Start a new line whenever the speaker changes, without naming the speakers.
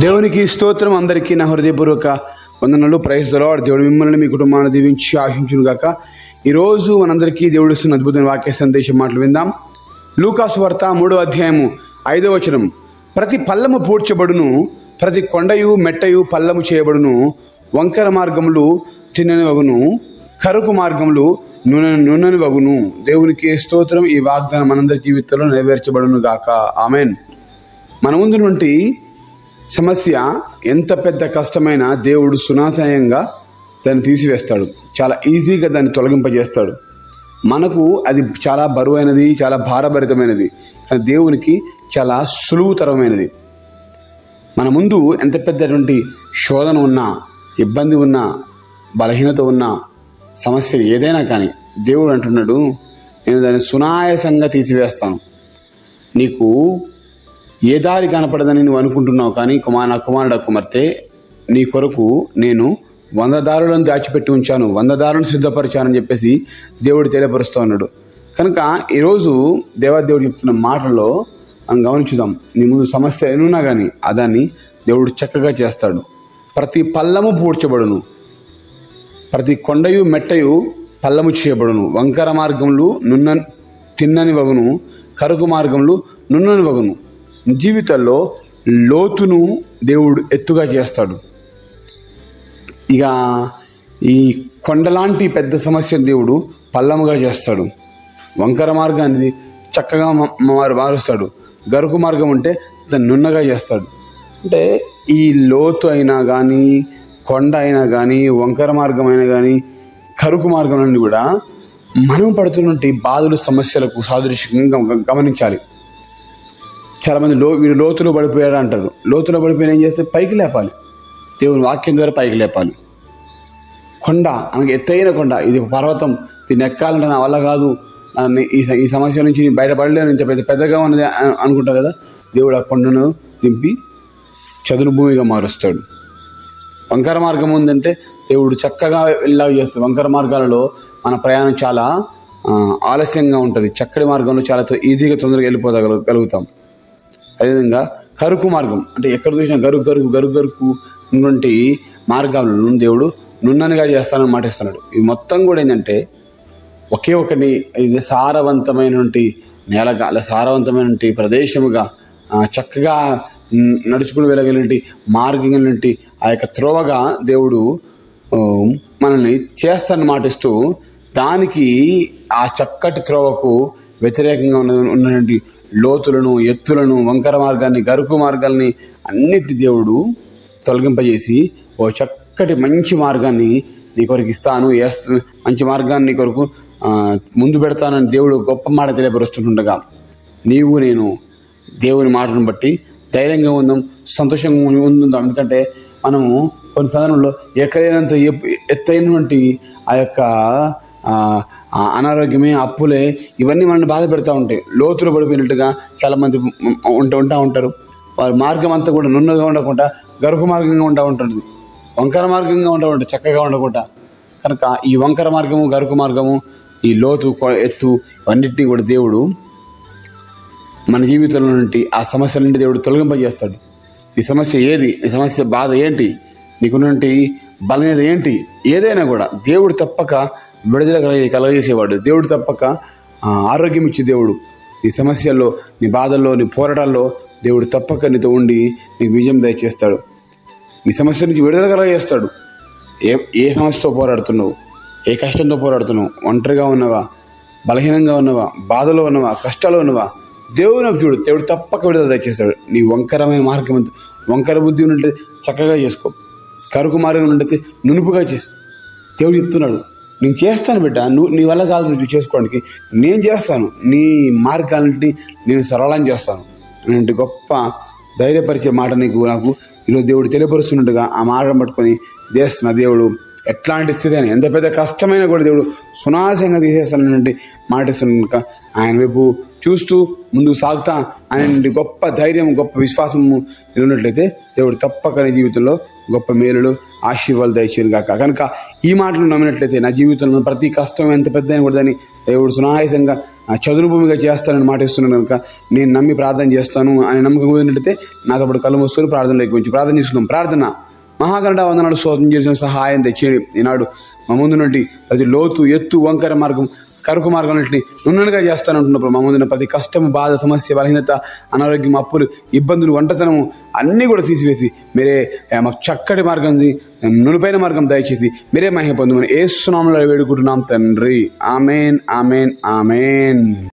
దేవునికి స్తోత్రం. అందరికీ నా హృదయపూర్వక వందనలు. Praise the lord. దేవుడు మిమ్మల్ని మీ కుటుంబాన్ని దీవించి ఆశించును గాక. ఈరోజు మనందరికీ దేవుడు ఇస్తున్న అద్భుతమైన వాక్య సందేశం మాటలు విందాం. లూకా సువార్త 3వ అధ్యాయము 5వ వచనం. ప్రతి పల్లము పూడ్చబడును, ప్రతి కొండయు మెట్టయు పల్లము చేయబడును, వంకర మార్గములు తిన్నని వగును, కరుకు మార్గములు నున్నని వగును. దేవునికి స్తోత్రం. ఈ వాగ్దానం మనందరి జీవితంలో నెరవేర్చబడును గాక. ఆమెన్. మన ముందు నుండి సమస్య ఎంత పెద్ద కష్టమైనా దేవుడు సునాశయంగా దాన్ని తీసివేస్తాడు. చాలా ఈజీగా దాన్ని తొలగింపజేస్తాడు. మనకు అది చాలా బరువైనది, చాలా భారభరితమైనది, కానీ దేవునికి చాలా సులువుతరమైనది. మన ముందు ఎంత పెద్దటువంటి శోధన ఉన్నా, ఇబ్బంది ఉన్నా, బలహీనత ఉన్నా, సమస్య ఏదైనా కానీ దేవుడు అంటున్నాడు, నేను దాన్ని సునాయాసంగా తీసివేస్తాను. నీకు ఏ దారి కనపడదని నువ్వు అనుకుంటున్నావు, కానీ నా కుమారుడు కుమార్తె, నీ కొరకు నేను 100 దారులను దాచిపెట్టి ఉంచాను, 100 దారులను సిద్ధపరిచానని చెప్పేసి దేవుడు తెలియపరుస్తూ ఉన్నాడు. కనుక ఈరోజు దేవాదేవుడు చెప్తున్న మాటల్లో మనం గమనించుదాం. నీ ముందు సమస్య ఏనున్నా కానీ దాన్ని దేవుడు చక్కగా చేస్తాడు. ప్రతి పల్లము పూడ్చబడును, ప్రతి కొండయు మెట్టయు పల్లము చేయబడును, వంకర మార్గములు తిన్నని వగును, కరుకు మార్గములు నున్నని వగును. జీవితంలో లోతును దేవుడు ఎత్తుగా చేస్తాడు. ఇక ఈ కొండలాంటి పెద్ద సమస్యను దేవుడు పల్లముగా చేస్తాడు. వంకర మార్గాన్ని చక్కగా మారుస్తాడు. గరుకు మార్గం ఉంటే దాన్ని నున్నగా చేస్తాడు. అంటే ఈ లోతు అయినా కానీ, కొండ అయినా కానీ, వంకర మార్గం అయినా కానీ, కరుకు మార్గం నుండి కూడా మనం పడుతున్నటువంటి బాధలు, సమస్యలకు సాదృశ్యంగా గమనించాలి. చాలామంది వీడు లోతులో పడిపోయాడు అంటారు. లోతులో పడిపోయిన ఏం చేస్తే పైకి లేపాలి. దేవుని వాక్యం ద్వారా పైకి లేపాలి. కొండ అనగా ఎత్తైన కొండ, ఇది పర్వతం, దీన్ని ఎక్కాలంటే నా వల్ల కాదు, ఈ సమస్య నుంచి నేను బయటపడలేను, ఇంత పెద్దగా ఉన్నది అనుకుంటా కదా. దేవుడు ఆ కొండను దింపి చదును భూమిగా మారుస్తాడు. వంకర మార్గం ఉందంటే దేవుడు చక్కగా వెళ్ళాగా చేస్తాడు. వంకర మార్గాలలో మన ప్రయాణం చాలా ఆలస్యంగా ఉంటుంది. చక్కటి మార్గంలో చాలా ఈజీగా తొందరగా వెళ్ళిపోగలుగుతాం. అదేవిధంగా కరుకు మార్గం అంటే ఎక్కడ చూసినా గరుకు ఉన్నటువంటి మార్గాలను దేవుడు నున్ననిగా చేస్తానని మాటిస్తున్నాడు. ఇవి మొత్తం కూడా ఏంటంటే ఒకే ఒకటి, ఇది సారవంతమైనటువంటి నేలగా, అలా సారవంతమైనటువంటి ప్రదేశముగా, చక్కగా నడుచుకుని వెళ్ళగలిగినటువంటి మార్గం కలిగినటువంటి ఆ యొక్క త్రోవగా దేవుడు మనల్ని చేస్తానని మాటిస్తూ, దానికి ఆ చక్కటి త్రోవకు వ్యతిరేకంగా ఉన్నటువంటి లోతులను, ఎత్తులను, వంకర మార్గాన్ని, గరుకు మార్గాల్ని అన్నిటి దేవుడు తొలగింపజేసి ఓ చక్కటి మంచి మార్గాన్ని నీ కొరకు ఇస్తాను, మంచి మార్గాన్ని నీ కొరకు ముందు పెడతానని దేవుడు గొప్ప మాట తెలియపరుస్తుండగా, నీవు నేను దేవుని మాటను బట్టి ధైర్యంగా ఉందాం, సంతోషంగా ఉందాం. ఎందుకంటే మనము కొన్ని సాధనంలో ఎక్కడైనంత ఎత్తైనటువంటి ఆ యొక్క అనారోగ్యమే, అప్పులే, ఇవన్నీ మనల్ని బాధ పెడతా ఉంటాయి. లోతులు పడిపోయినట్టుగా చాలామంది ఉంటారు. వారి మార్గం అంతా కూడా నున్నగా ఉండకుండా గరుకు మార్గంగా ఉంటుంది, వంకర మార్గంగా ఉంటుంది, చక్కగా ఉండకుండా. కనుక ఈ వంకర మార్గము, గరుకు మార్గము, ఈ లోతు, ఎత్తు, ఇవన్నిటినీ కూడా దేవుడు మన జీవితంలో నుండి, ఆ సమస్యల నుండి దేవుడు తొలగింపజేస్తాడు. ఈ సమస్య ఏది, ఈ సమస్య బాధ ఏంటి, నీకున్నటువంటి బలహీనత ఏంటి, ఏదైనా కూడా దేవుడు తప్పక విడుదల కలగజేసేవాడు. దేవుడు తప్పక ఆరోగ్యం ఇచ్చే దేవుడు. నీ సమస్యల్లో, నీ బాధల్లో, నీ పోరాటాల్లో దేవుడు తప్పక నీతో ఉండి నీకు విజయం దయచేస్తాడు. నీ సమస్య నుంచి విడుదల కలగజేస్తాడు. ఏ సమస్యతో పోరాడుతున్నావు, ఏ కష్టంతో పోరాడుతున్నావు, ఒంటరిగా ఉన్నవా, బలహీనంగా ఉన్నవా, బాధలో ఉన్నవా, కష్టాల్లో ఉన్నవా, దేవుని చూడు, దేవుడు తప్పక విడుదల దయచేస్తాడు. నీ వంకరమైన మార్గం, వంకర బుద్ధి ఉన్నట్టు చక్కగా చేసుకో, కరుకు మార్గం ఉన్నట్టు నునుపుగా చేసు. దేవుడు చెప్తున్నాడు, నేను చేస్తాను బిడ్డ, నీ వల్ల కాదు నువ్వు చేసుకోవడానికి, నేను చేస్తాను, నీ మార్గాలని నేను సరళం చేస్తాను అలాంటి గొప్ప ధైర్యపరిచే మాట నాకు ఈరోజు దేవుడు తెలియపరుస్తున్నట్టుగా ఆ మాట పట్టుకొని చేస్తున్న దేవుడు ఎట్లాంటి స్థితి అయినా ఎంత పెద్ద కష్టమైనా కూడా దేవుడు సునాశంగా తీసేస్తానంటే మాటిస్తున్నాను కనుక ఆయన వైపు చూస్తూ ముందుకు సాగుతా ఆయన నుండి గొప్ప ధైర్యం గొప్ప విశ్వాసము ఉన్నట్లయితే దేవుడు తప్పక నీ జీవితంలో గొప్ప మేలులు ఆశీర్వాదాలు దయచేయను గాక. కనుక ఈ మాటలు నమ్మినట్లయితే నా జీవితంలో ప్రతి కష్టం ఎంత పెద్ద అయినా కూడా దాన్ని దేవుడు సునాయాసంగా చదును భూమిగా చేస్తానని మాట ఇస్తున్నాను కనుక నేను నమ్మి ప్రార్థన చేస్తాను అని నమ్మకం కుదిరినట్లయితే నాతో పాటు కళ్ళు మూసుకొని ప్రార్థనలోకి వచ్చి ప్రార్థన చేసుకున్నాం. ప్రార్థన. మహాగరుడ వందనాలు స్తోత్రం చేసిన సహాయం తెచ్చేయండి. ఈనాడు మా ముందు నుండి ప్రతి లోతు ఎత్తు వంకర మార్గం కరుకు మార్గాలన్నింటినీ నున్నగా చేస్తానంటున్నప్పుడు మా ముందున్న ప్రతి కష్టము బాధ సమస్య బలహీనత అనారోగ్యం అప్పులు ఇబ్బందులు ఒంటతనము అన్నీ కూడా తీసివేసి మీరే మాకు చక్కటి మార్గం నునుపైన మార్గం దయచేసి మీరే మహిమ పొందమని యేసు నామములో వేడుకుంటున్నాం తండ్రి. Amen amen amen.